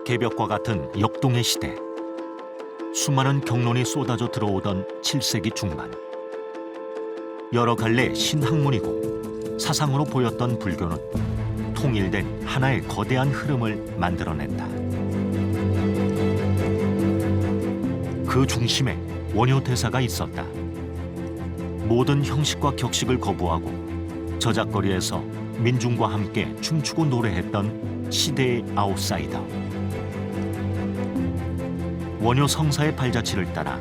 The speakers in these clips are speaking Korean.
개벽과 같은 역동의 시대. 수많은 경론이 쏟아져 들어오던 7세기 중반. 여러 갈래 신학문이고 사상으로 보였던 불교는 통일된 하나의 거대한 흐름을 만들어냈다. 그 중심에 원효 대사가 있었다. 모든 형식과 격식을 거부하고 저작거리에서 민중과 함께 춤추고 노래했던 시대의 아웃사이더. 원효 성사의 발자취를 따라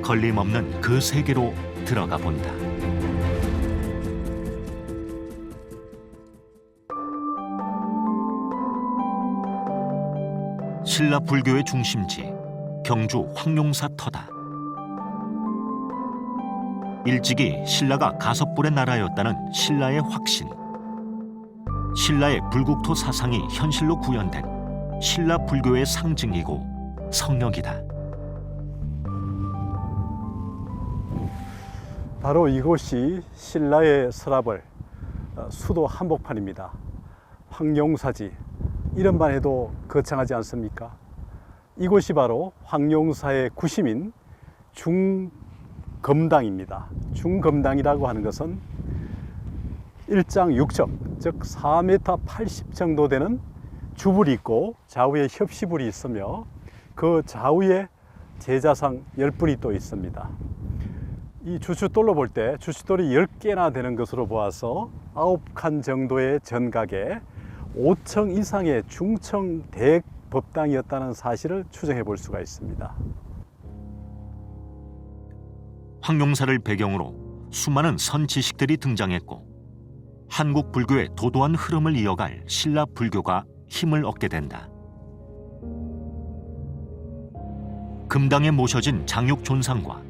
걸림없는 그 세계로 들어가 본다. 신라 불교의 중심지 경주 황룡사 터다. 일찍이 신라가 가섭불의 나라였다는 신라의 확신. 신라의 불국토 사상이 현실로 구현된 신라 불교의 상징이고 성역이다. 바로 이곳이 신라의 서라벌 수도 한복판입니다. 황룡사지, 이름만 해도 거창하지 않습니까? 이곳이 바로 황룡사의 구심인 중검당입니다. 중검당이라고 하는 것은 1장 6척, 즉 4m 80 정도 되는 주불이 있고 좌우에 협시불이 있으며 그 좌우에 제자상 10불이 또 있습니다. 이 주춧돌로 볼 때 주춧돌이 10개나 되는 것으로 보아서 9칸 정도의 전각에 5층 이상의 중청 대법당이었다는 사실을 추정해 볼 수가 있습니다. 황룡사를 배경으로 수많은 선지식들이 등장했고 한국 불교의 도도한 흐름을 이어갈 신라 불교가 힘을 얻게 된다. 금당에 모셔진 장육 존상과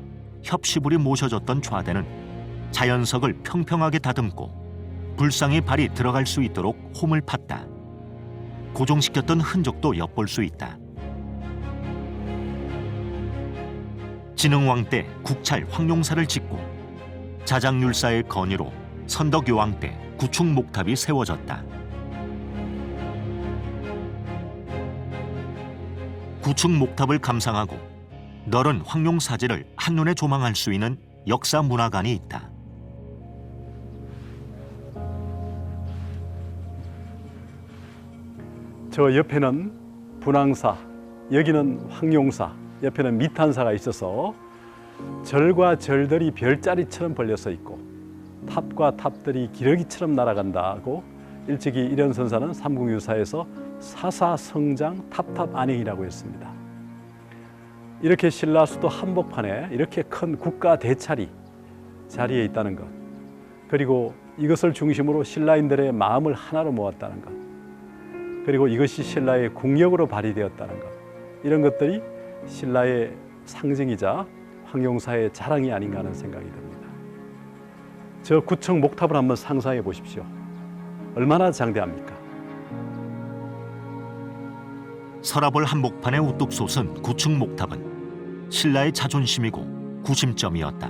협시불이 모셔졌던 좌대는 자연석을 평평하게 다듬고 불상의 발이 들어갈 수 있도록 홈을 팠다. 고정시켰던 흔적도 엿볼 수 있다. 진흥왕 때 국찰 황룡사를 짓고 자장율사의 건의로 선덕요왕 때 구축 목탑이 세워졌다. 구축 목탑을 감상하고 너른 황룡사지를 한눈에 조망할 수 있는 역사 문화관이 있다. 저 옆에는 분황사, 여기는 황룡사, 옆에는 미탄사가 있어서 절과 절들이 별자리처럼 벌려서 있고 탑과 탑들이 기러기처럼 날아간다고 일찍이 일현선사는 삼국유사에서 사사성장 탑탑안행이라고 했습니다. 이렇게 신라 수도 한복판에 이렇게 큰 국가 대찰이 자리에 있다는 것, 그리고 이것을 중심으로 신라인들의 마음을 하나로 모았다는 것, 그리고 이것이 신라의 국력으로 발휘되었다는 것, 이런 것들이 신라의 상징이자 황룡사의 자랑이 아닌가 하는 생각이 듭니다. 저 구청 목탑을 한번 상상해 보십시오. 얼마나 장대합니까? 서라벌 한복판에 우뚝 솟은 구층 목탑은 신라의 자존심이고 구심점이었다.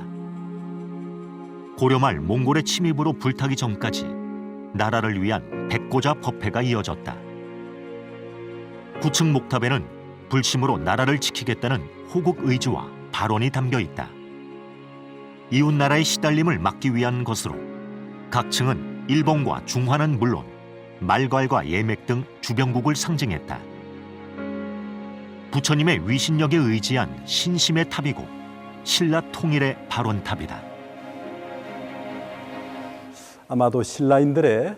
고려말 몽골의 침입으로 불타기 전까지 나라를 위한 백고자 법회가 이어졌다. 구층 목탑에는 불심으로 나라를 지키겠다는 호국 의지와 발언이 담겨 있다. 이웃 나라의 시달림을 막기 위한 것으로 각 층은 일본과 중화는 물론 말괄과 예맥 등 주변국을 상징했다. 부처님의 위신력에 의지한 신심의 탑이고 신라 통일의 발원탑이다. 아마도 신라인들의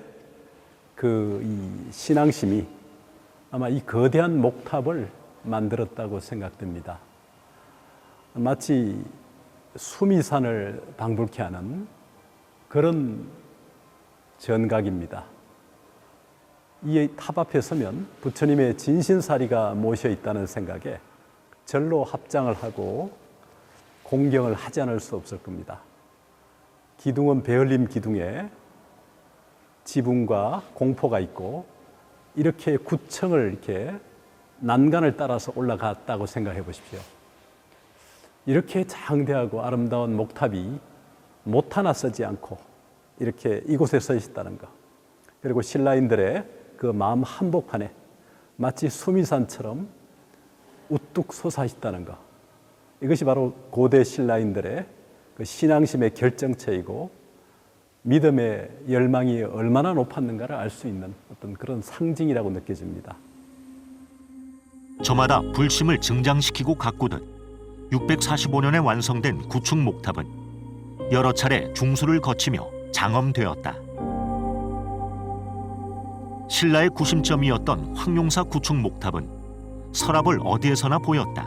이 신앙심이 아마 이 거대한 목탑을 만들었다고 생각됩니다. 마치 수미산을 방불케 하는 그런 전각입니다. 이 탑 앞에 서면 부처님의 진신사리가 모셔 있다는 생각에 절로 합장을 하고 공경을 하지 않을 수 없을 겁니다. 기둥은 베을림 기둥에 지붕과 공포가 있고 이렇게 구층을 이렇게 난간을 따라서 올라갔다고 생각해 보십시오. 이렇게 장대하고 아름다운 목탑이 못 하나 쓰지 않고 이렇게 이곳에 서 있었다는 것, 그리고 신라인들의 그 마음 한복판에 마치 수미산처럼 우뚝 솟아 있다는 것. 이것이 바로 고대 신라인들의 그 신앙심의 결정체이고 믿음의 열망이 얼마나 높았는가를 알 수 있는 어떤 그런 상징이라고 느껴집니다. 저마다 불심을 증장시키고 가꾸듯 645년에 완성된 구축 목탑은 여러 차례 중수를 거치며 장엄되었다. 신라의 구심점이었던 황룡사 구축 목탑은 서랍을 어디에서나 보였다.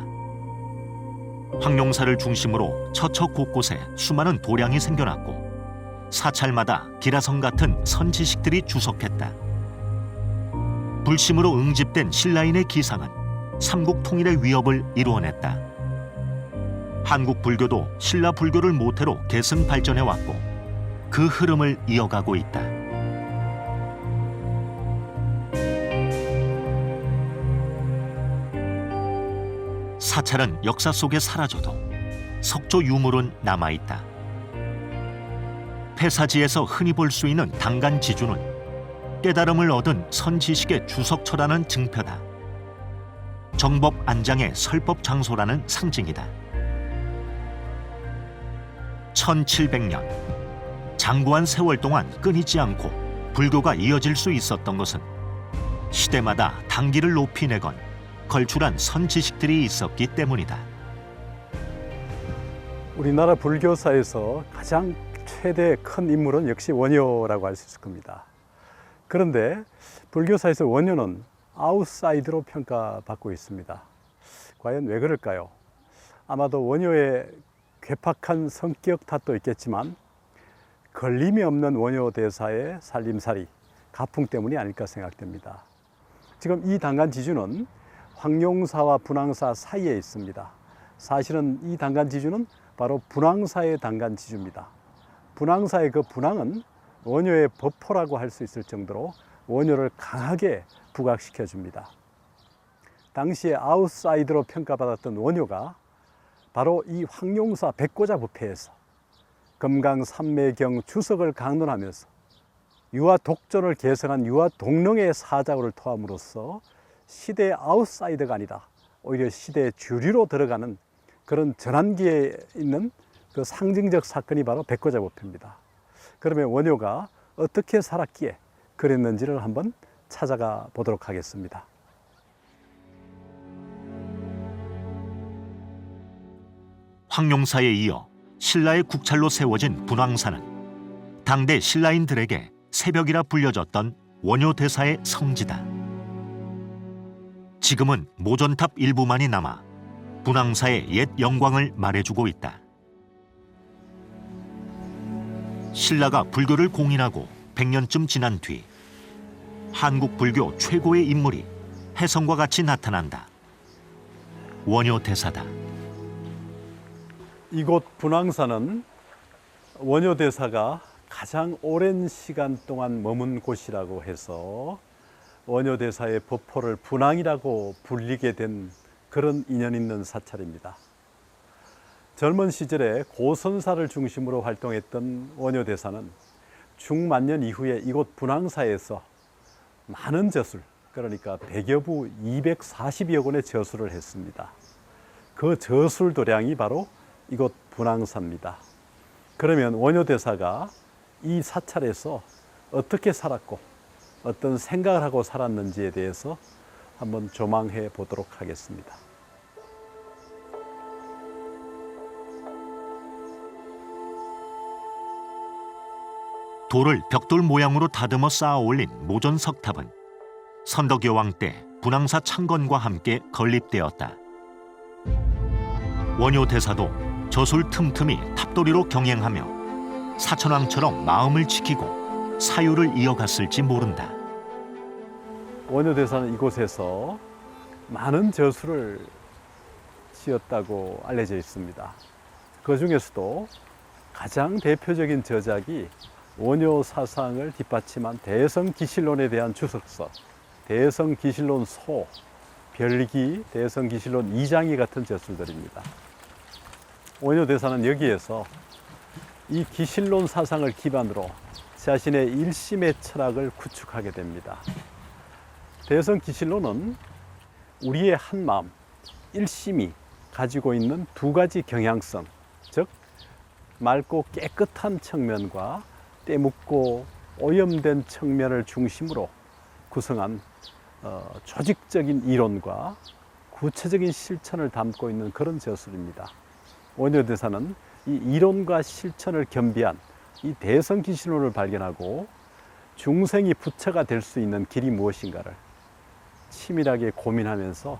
황룡사를 중심으로 처처 곳곳에 수많은 도량이 생겨났고 사찰마다 기라성 같은 선지식들이 주석했다. 불심으로 응집된 신라인의 기상은 삼국 통일의 위협을 이루어냈다. 한국 불교도 신라 불교를 모태로 계승 발전해왔고 그 흐름을 이어가고 있다. 사찰은 역사 속에 사라져도 석조 유물은 남아있다. 폐사지에서 흔히 볼 수 있는 당간지주는 깨달음을 얻은 선지식의 주석처라는 증표다. 정법 안장의 설법 장소라는 상징이다. 1700년, 장구한 세월 동안 끊이지 않고 불교가 이어질 수 있었던 것은 시대마다 단기를 높이 내건 걸출한 선지식들이 있었기 때문이다. 우리나라 불교사에서 가장 최대 큰 인물은 역시 원효라고 할 수 있을 겁니다. 그런데 불교사에서 원효는 아웃사이드로 평가받고 있습니다. 과연 왜 그럴까요? 아마도 원효의 괴팍한 성격 탓도 있겠지만 걸림이 없는 원효 대사의 살림살이, 가풍 때문이 아닐까 생각됩니다. 지금 이 당간지주는 황룡사와 분황사 사이에 있습니다. 사실은 이 당간지주는 바로 분황사의 당간지주입니다. 분황사의 그 분황은 원효의 버퍼라고 할 수 있을 정도로 원효를 강하게 부각시켜 줍니다. 당시에 아웃사이드로 평가받았던 원효가 바로 이 황룡사 백고자 부패에서 금강산매경 주석을 강론하면서 유화 독존을 계승한 유화 동령의 사자고를 토함으로써 시대의 아웃사이드가 아니라 오히려 시대의 주류로 들어가는 그런 전환기에 있는 그 상징적 사건이 바로 백고자 부패입니다. 그러면 원효가 어떻게 살았기에 그랬는지를 한번 찾아가 보도록 하겠습니다. 황룡사에 이어 신라의 국찰로 세워진 분황사는 당대 신라인들에게 새벽이라 불려졌던 원효대사의 성지다. 지금은 모전탑 일부만이 남아 분황사의 옛 영광을 말해주고 있다. 신라가 불교를 공인하고 100년쯤 지난 뒤 한국 불교 최고의 인물이 혜성과 같이 나타난다. 원효대사다. 이곳 분황사는 원효대사가 가장 오랜 시간 동안 머문 곳이라고 해서 원효대사의 법포를 분황이라고 불리게 된 그런 인연 있는 사찰입니다. 젊은 시절에 고선사를 중심으로 활동했던 원효대사는 중만년 이후에 이곳 분황사에서 많은 저술, 그러니까 백여부 240여 권의 저술을 했습니다. 그 저술 도량이 바로 이곳 분황사입니다. 그러면 원효대사가 이 사찰에서 어떻게 살았고 어떤 생각을 하고 살았는지에 대해서 한번 조망해 보도록 하겠습니다. 돌을 벽돌 모양으로 다듬어 쌓아 올린 모전 석탑은 선덕여왕 때 분황사 창건과 함께 건립되었다. 원효대사도 저술 틈틈이 탑돌이로 경행하며 사천왕처럼 마음을 지키고 사유를 이어갔을지 모른다. 원효대사는 이곳에서 많은 저술을 지었다고 알려져 있습니다. 그 중에서도 가장 대표적인 저작이 원효 사상을 뒷받침한 대성기실론에 대한 주석서, 대성기실론 소, 별기, 대성기실론 2장이 같은 저술들입니다. 원효대사는 여기에서 이 기실론 사상을 기반으로 자신의 일심의 철학을 구축하게 됩니다. 대성기실로는 우리의 한마음, 일심이 가지고 있는 두 가지 경향성, 즉 맑고 깨끗한 측면과 때묻고 오염된 측면을 중심으로 구성한 조직적인 이론과 구체적인 실천을 담고 있는 그런 저술입니다. 원효대사는 이 이론과 실천을 겸비한 이 대성기실론을 발견하고 중생이 부처가 될 수 있는 길이 무엇인가를 치밀하게 고민하면서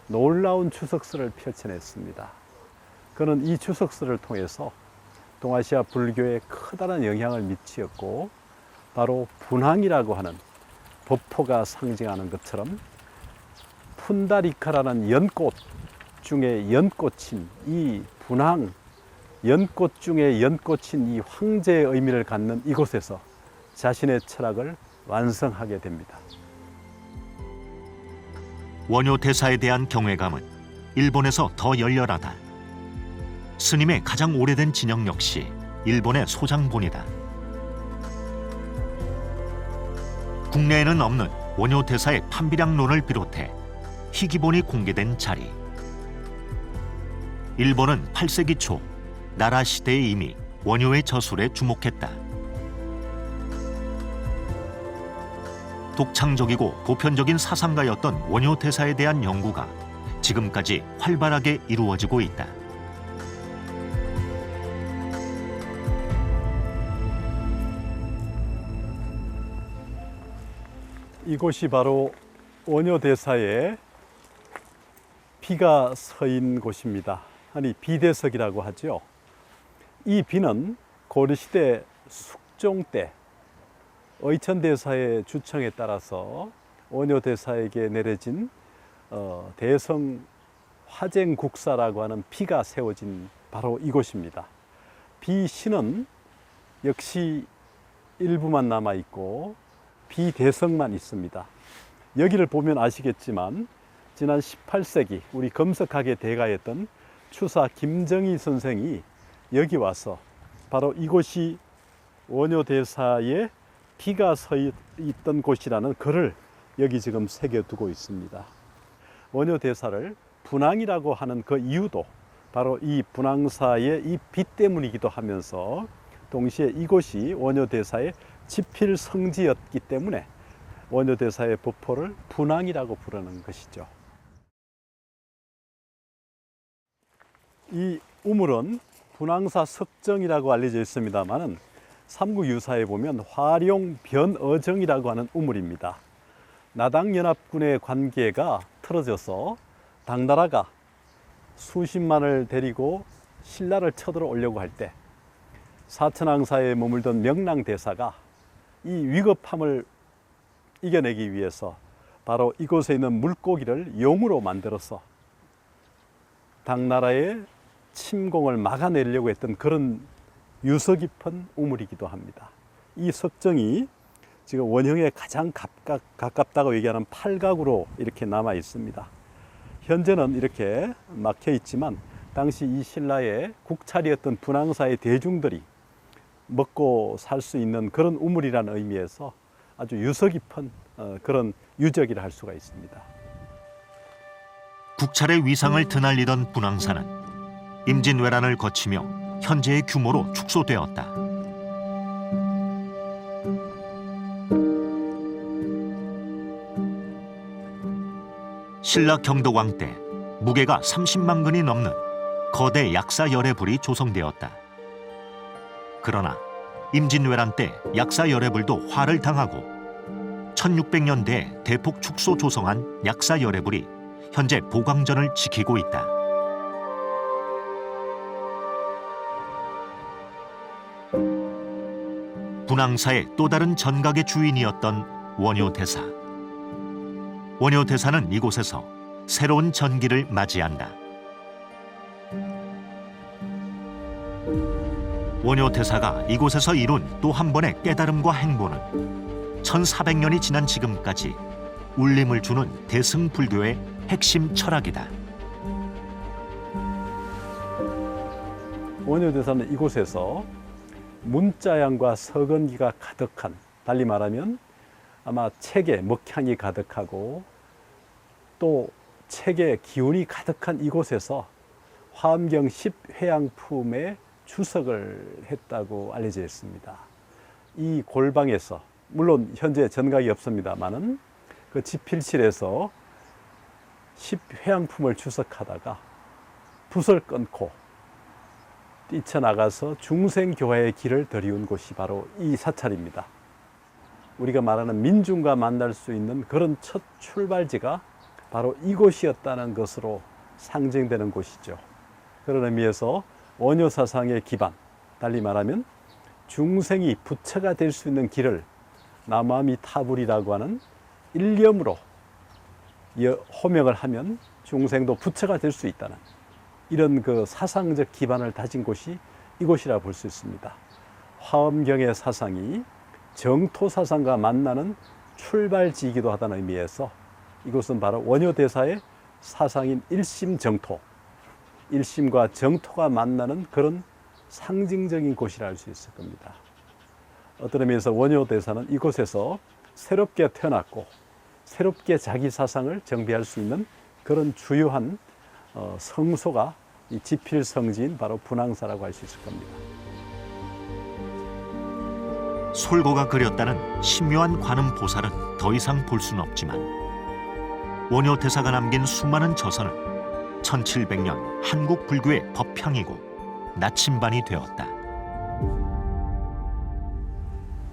놀라운 주석서를 펼쳐냈습니다. 그는 이 주석서를 통해서 동아시아 불교에 커다란 영향을 미치었고, 바로 분황이라고 하는 법포가 상징하는 것처럼 푼다리카라는 연꽃 중에 연꽃인 이 분황, 연꽃 중에 연꽃인 이 황제의 의미를 갖는 이곳에서 자신의 철학을 완성하게 됩니다. 원효대사에 대한 경외감은 일본에서 더 열렬하다. 스님의 가장 오래된 진영 역시 일본의 소장본이다. 국내에는 없는 원효대사의 판비량론을 비롯해 희귀본이 공개된 자리. 일본은 8세기 초 나라 시대에 이미 원효의 저술에 주목했다. 독창적이고 보편적인 사상가였던 원효대사에 대한 연구가 지금까지 활발하게 이루어지고 있다. 이곳이 바로 원효대사의 비가 서인 곳입니다. 아니, 비대석이라고 하죠. 이 비는 고려시대 숙종 때 의천대사의 주청에 따라서 원효대사에게 내려진 대성 화쟁국사라고 하는 비가 세워진 바로 이곳입니다. 비시는 역시 일부만 남아있고 비대성만 있습니다. 여기를 보면 아시겠지만 지난 18세기 우리 검석학의 대가였던 추사 김정희 선생이 여기 와서 바로 이곳이 원효대사의 비가 서 있던 곳이라는 글을 여기 지금 새겨두고 있습니다. 원효대사를 분황이라고 하는 그 이유도 바로 이 분황사의 이 비 때문이기도 하면서 동시에 이곳이 원효대사의 지필 성지였기 때문에 원효대사의 법포를 분황이라고 부르는 것이죠. 이 우물은 분황사 석정이라고 알려져 있습니다만은 삼국유사에 보면 화룡 변어정이라고 하는 우물입니다. 나당연합군의 관계가 틀어져서 당나라가 수십만을 데리고 신라를 쳐들어 오려고 할 때 사천왕사에 머물던 명랑대사가 이 위급함을 이겨내기 위해서 바로 이곳에 있는 물고기를 용으로 만들어서 당나라의 침공을 막아내려고 했던 그런 유서 깊은 우물이기도 합니다. 이 석정이 지금 원형에 가장 가깝다고 얘기하는 팔각으로 이렇게 남아 있습니다. 현재는 이렇게 막혀 있지만 당시 이 신라의 국찰이었던 분황사의 대중들이 먹고 살 수 있는 그런 우물이라는 의미에서 아주 유서 깊은 그런 유적이라 할 수가 있습니다. 국찰의 위상을 드날리던 분황사는 임진왜란을 거치며 현재의 규모로 축소되었다. 신라 경덕왕 때 무게가 30만 근이 넘는 거대 약사 열애불이 조성되었다. 그러나 임진왜란 때 약사 열애불도 화를 당하고 1600년대에 대폭 축소 조성한 약사 열애불이 현재 보강전을 지키고 있다. 분황사의 또 다른 전각의 주인이었던 원효대사. 원효대사는 이곳에서 새로운 전기를 맞이한다. 원효대사가 이곳에서 이룬 또 한 번의 깨달음과 행보는 1400년이 지난 지금까지 울림을 주는 대승불교의 핵심 철학이다. 원효대사는 이곳에서 문자양과 서건기가 가득한, 달리 말하면 아마 책에 먹향이 가득하고 또 책의 기운이 가득한 이곳에서 화엄경 10회양품에 주석을 했다고 알려져 있습니다. 이 골방에서 물론 현재 전각이 없습니다만은 그 지필실에서 10회양품을 주석하다가 붓을 끊고 뛰쳐나가서 중생교화의 길을 들이운 곳이 바로 이 사찰입니다. 우리가 말하는 민중과 만날 수 있는 그런 첫 출발지가 바로 이곳이었다는 것으로 상징되는 곳이죠. 그런 의미에서 원효 사상의 기반, 달리 말하면 중생이 부처가 될 수 있는 길을 나마미 타불이라고 하는 일념으로 호명을 하면 중생도 부처가 될 수 있다는 이런 그 사상적 기반을 다진 곳이 이곳이라 볼 수 있습니다. 화엄경의 사상이 정토 사상과 만나는 출발지이기도 하다는 의미에서 이곳은 바로 원효대사의 사상인 일심정토, 일심과 정토가 만나는 그런 상징적인 곳이라 할 수 있을 겁니다. 어떤 의미에서 원효대사는 이곳에서 새롭게 태어났고 새롭게 자기 사상을 정비할 수 있는 그런 주요한 성소가 이 지필성지인 바로 분황사라고 할 수 있을 겁니다. 솔고가 그렸다는 신묘한 관음 보살은 더 이상 볼 수는 없지만 원효 대사가 남긴 수많은 저서는 1700년 한국 불교의 법향이고 나침반이 되었다.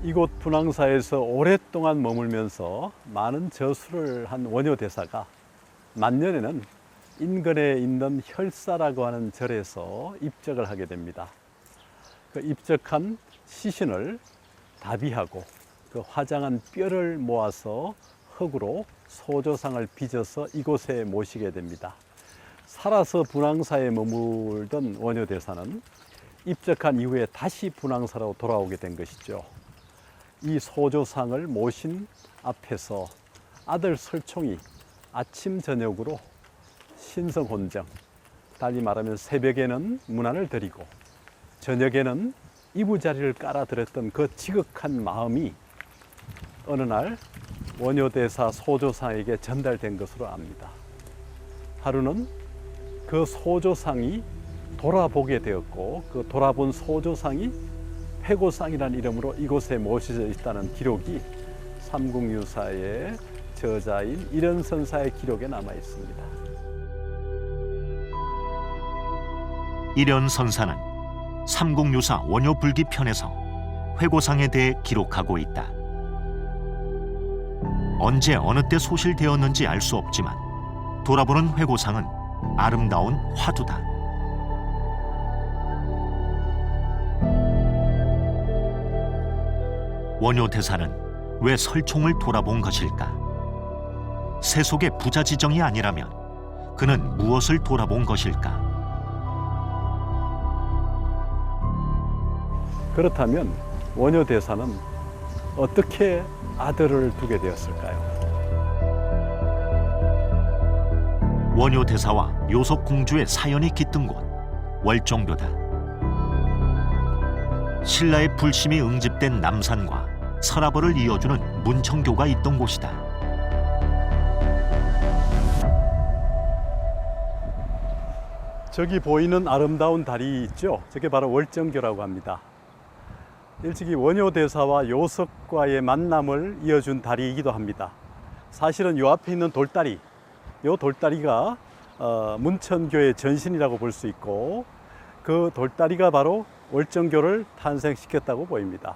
이곳 분황사에서 오랫동안 머물면서 많은 저수를 한 원효 대사가 만년에는 인근에 있는 혈사라고 하는 절에서 입적을 하게 됩니다. 그 입적한 시신을 다비하고 그 화장한 뼈를 모아서 흙으로 소조상을 빚어서 이곳에 모시게 됩니다. 살아서 분황사에 머물던 원효 대사는 입적한 이후에 다시 분황사로 돌아오게 된 것이죠. 이 소조상을 모신 앞에서 아들 설총이 아침 저녁으로 신성혼정, 달리 말하면 새벽에는 문안을 드리고 저녁에는 이부자리를 깔아드렸던 그 지극한 마음이 어느 날 원효대사 소조상에게 전달된 것으로 압니다. 하루는 그 소조상이 돌아보게 되었고 그 돌아본 소조상이 회고상이라는 이름으로 이곳에 모셔져 있다는 기록이 삼국유사의 저자인 일연선사의 기록에 남아 있습니다. 일연선사는 삼국유사 원효불기 편에서 회고상에 대해 기록하고 있다. 언제 어느 때 소실되었는지 알 수 없지만 돌아보는 회고상은 아름다운 화두다. 원효대사는 왜 설총을 돌아본 것일까? 세속의 부자지정이 아니라면 그는 무엇을 돌아본 것일까? 그렇다면 원효대사는 어떻게 아들을 두게 되었을까요? 원효대사와 요속공주의 사연이 깃든 곳 월정교다. 신라의 불심이 응집된 남산과 서라벌을 이어주는 문청교가 있던 곳이다. 저기 보이는 아름다운 다리 있죠? 저게 바로 월정교라고 합니다. 일찍이 원효대사와 요석과의 만남을 이어준 다리이기도 합니다. 사실은 요 앞에 있는 돌다리, 요 돌다리가 문천교의 전신이라고 볼 수 있고 그 돌다리가 바로 월정교를 탄생시켰다고 보입니다.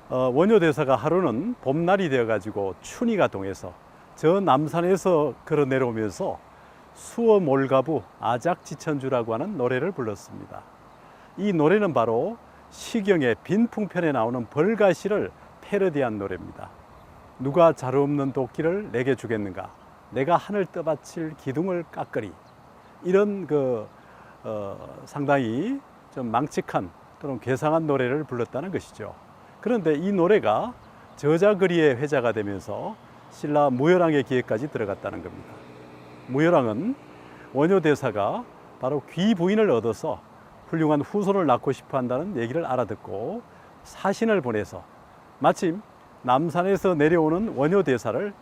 원효대사가 하루는 봄날이 되어가지고 춘희가 동해서 저 남산에서 걸어 내려오면서 수어몰가부 아작지천주라고 하는 노래를 불렀습니다. 이 노래는 바로 시경의 빈풍편에 나오는 벌가시를 패러디한 노래입니다. 누가 자루 없는 도끼를 내게 주겠는가? 내가 하늘 떠받칠 기둥을 깎으리. 이런 상당히 좀 망측한 또는 괴상한 노래를 불렀다는 것이죠. 그런데 이 노래가 저자거리의 회자가 되면서 신라 무열왕의 기회까지 들어갔다는 겁니다. 무열왕은 원효대사가 바로 귀부인을 얻어서 훌륭한 후손을 낳고 싶어 한다는 얘기를 알아듣고 사신을 보내서 마침 남산에서 내려오는 원효대사를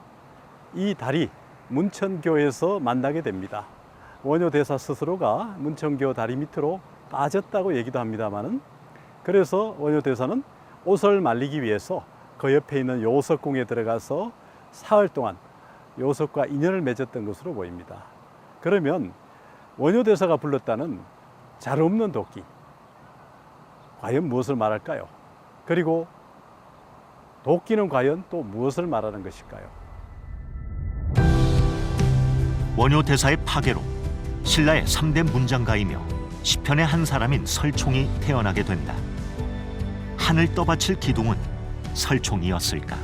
이 다리 문천교에서 만나게 됩니다. 원효대사 스스로가 문천교 다리 밑으로 빠졌다고 얘기도 합니다만은, 그래서 원효대사는 옷을 말리기 위해서 그 옆에 있는 요석궁에 들어가서 사흘 동안 요석과 인연을 맺었던 것으로 보입니다. 그러면 원효대사가 불렀다는 잘 없는 도끼, 과연 무엇을 말할까요? 그리고 도끼는 과연 또 무엇을 말하는 것일까요? 원효 대사의 파괴로 신라의 3대 문장가이며 시편의 한 사람인 설총이 태어나게 된다. 하늘 떠받칠 기둥은 설총이었을까?